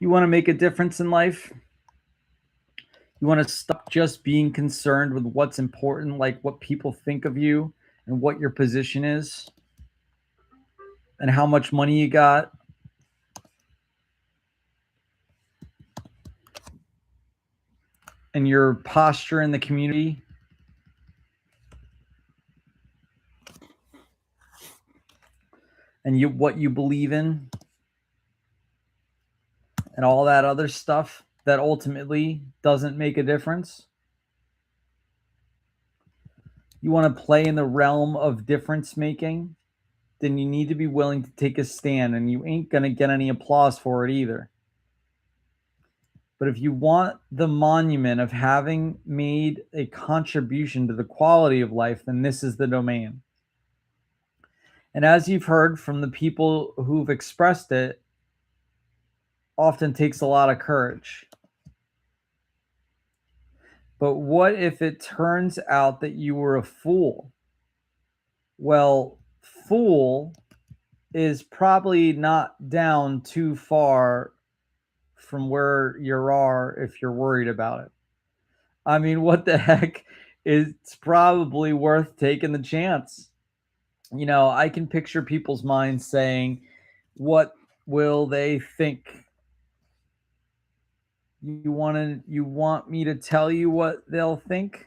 You want to make a difference in life? You want to stop just being concerned with what's important, like what people think of you and what your position is and how much money you got. And your posture in the community. And what you believe in. And all that other stuff that ultimately doesn't make a difference. You want to play in the realm of difference making, then you need to be willing to take a stand, and you ain't going to get any applause for it either. But if you want the monument of having made a contribution to the quality of life, then this is the domain. And as you've heard from the people who've expressed it, often takes a lot of courage. But what if it turns out that you were a fool? Well, fool is probably not down too far from where you are if you're worried about it. I mean, what the heck? It's probably worth taking the chance. You know, I can picture people's minds saying, what will they think? You want me to tell you what they'll think?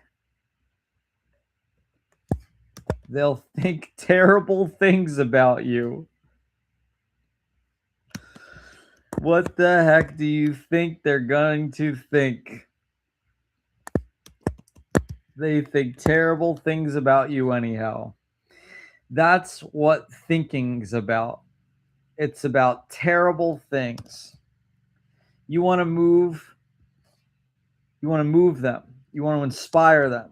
They'll think terrible things about you. What the heck do you think they're going to think? They think terrible things about you anyhow. That's what thinking's about. It's about terrible things. You want to move them. You want to inspire them.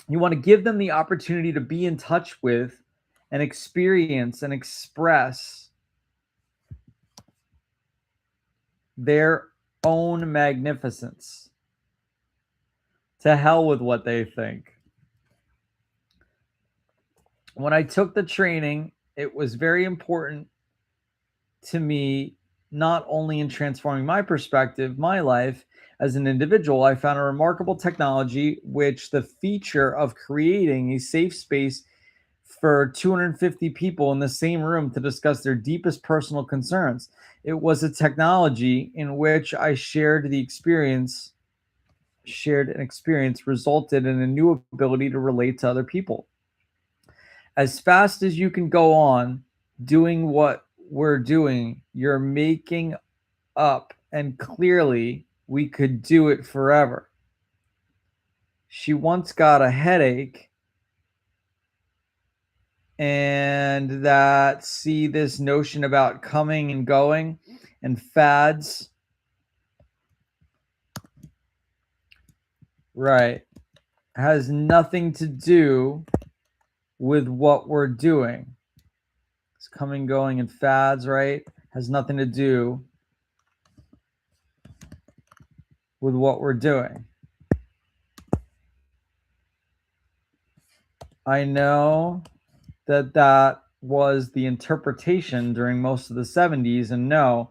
You want to give them the opportunity to be in touch with and experience and express their own magnificence. To hell with what they think. When I took the training, it was very important to me, not only in transforming my perspective, my life as an individual. I found a remarkable technology, which the feature of creating a safe space for 250 people in the same room to discuss their deepest personal concerns. It was a technology in which I shared an experience resulted in a new ability to relate to other people. As fast as you can go on doing what we're doing, you're making up, and clearly we could do it forever. She once got a headache, and this notion about coming and going and fads, right, has nothing to do with what we're doing. It's coming, going, and fads, right? Has nothing to do with what we're doing. I know that was the interpretation during most of the 70s, and know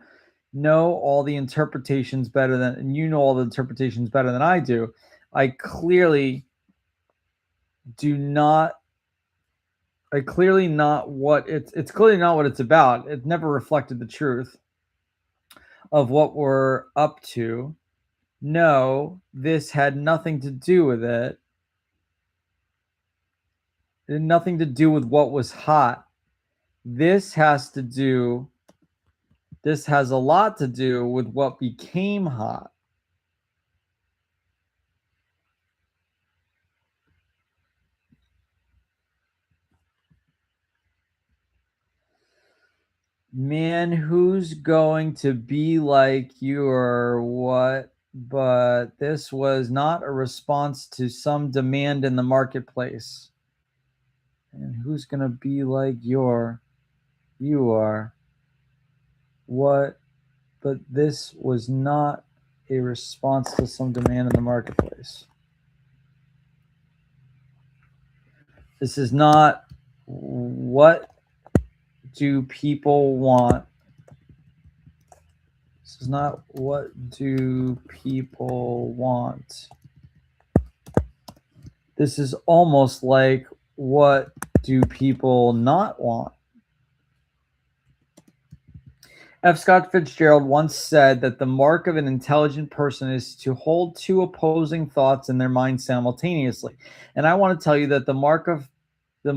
all the interpretations better than, and you know all the interpretations better than I do. I clearly not what it's about. It never reflected the truth of what we're up to. No, this had nothing to do with it. It had nothing to do with what was hot. This has a lot to do with what became hot. Man, who's going to be like you or what? But this was not a response to some demand in the marketplace. And who's going to be like you are? What? But this was not a response to some demand in the marketplace. This is not what do people want. is not what do people want. This is almost like what do people not want. F. Scott Fitzgerald once said that the mark of an intelligent person is to hold two opposing thoughts in their mind simultaneously. And I want to tell you that the mark of the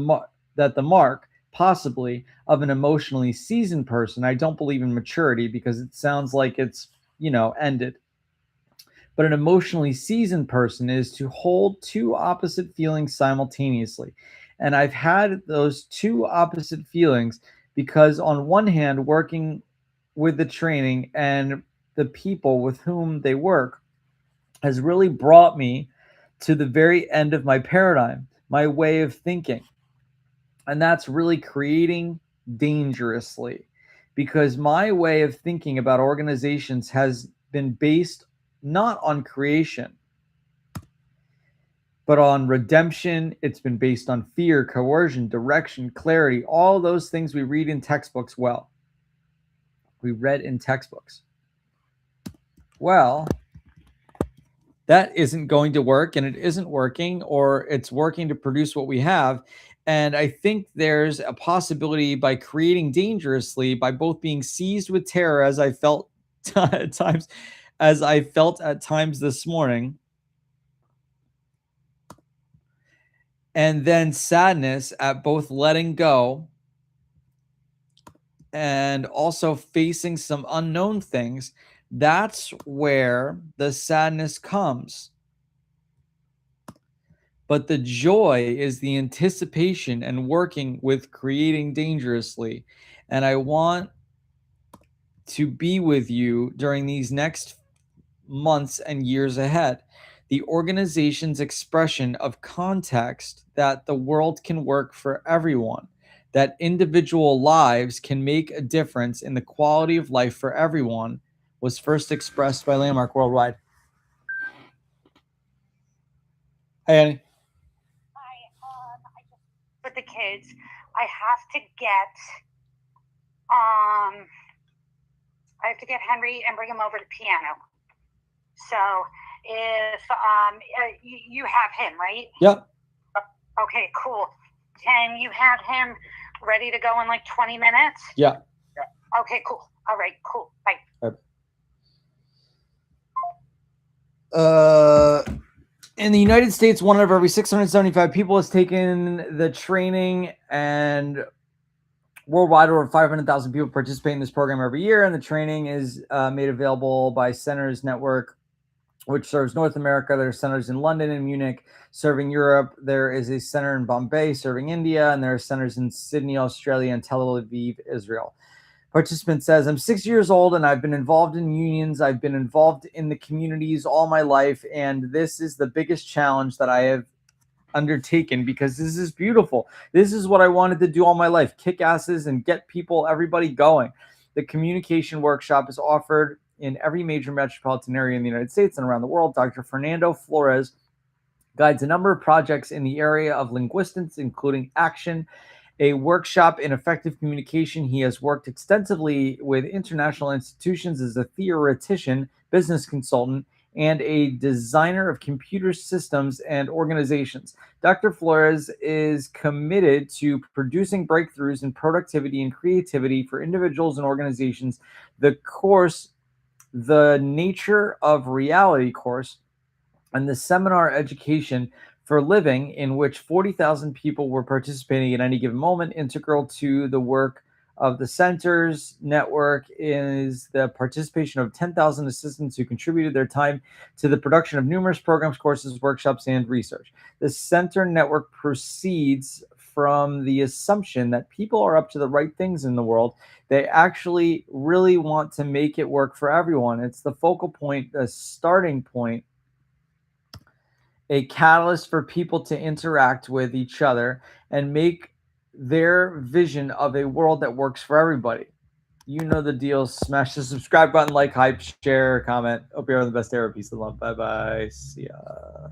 mark possibly of an emotionally seasoned person, I don't believe in maturity because it sounds like it's, ended. But an emotionally seasoned person is to hold two opposite feelings simultaneously. And I've had those two opposite feelings because, on one hand, working with the training and the people with whom they work has really brought me to the very end of my paradigm, my way of thinking. And that's really creating dangerously, because my way of thinking about organizations has been based not on creation, but on redemption. It's been based on fear, coercion, direction, clarity, all those things we read in textbooks. We read in textbooks. Well, that isn't going to work, and it isn't working, or it's working to produce what we have. And I think there's a possibility by creating dangerously, by both being seized with terror, as I felt at times, this morning, and then sadness at both letting go and also facing some unknown things. That's where the sadness comes. But the joy is the anticipation and working with creating dangerously. And I want to be with you during these next months and years ahead. The organization's expression of context that the world can work for everyone, that individual lives can make a difference in the quality of life for everyone, was first expressed by Landmark Worldwide. Hey, Annie. I just with the kids, I have to get Henry and bring him over to piano. So if you have him, right? Yep. Okay, cool. Can you have him ready to go in like 20 minutes? Yeah. Okay, cool. All right, cool. Bye. In the United States, 1 out of every 675 people has taken the training, and worldwide, over 500,000 people participate in this program every year. And the training is made available by Centers Network, which serves North America. There are centers in London and Munich serving Europe. There is a center in Bombay serving India, and there are centers in Sydney, Australia, and Tel Aviv, Israel. Participant says, I'm 6 years old and I've been involved in unions. I've been involved in the communities all my life. And this is the biggest challenge that I have undertaken because this is beautiful. This is what I wanted to do all my life, kick asses and get everybody going. The communication workshop is offered in every major metropolitan area in the United States and around the world. Dr. Fernando Flores guides a number of projects in the area of linguistics, including action, a workshop in effective communication. He has worked extensively with international institutions as a theoretician, business consultant, and a designer of computer systems and organizations. Dr. Flores is committed to producing breakthroughs in productivity and creativity for individuals and organizations. The course, the Nature of Reality course, and the seminar Education for Living, in which 40,000 people were participating at any given moment. Integral to the work of the Centers Network is the participation of 10,000 assistants who contributed their time to the production of numerous programs, courses, workshops, and research. The Center Network proceeds from the assumption that people are up to the right things in the world. They actually really want to make it work for everyone. It's the focal point, the starting point, a catalyst for people to interact with each other and make their vision of a world that works for everybody. You know the deal. Smash the subscribe button, like, hype, share, comment. Hope you're having the best day. Peace and love. Bye-bye. See ya.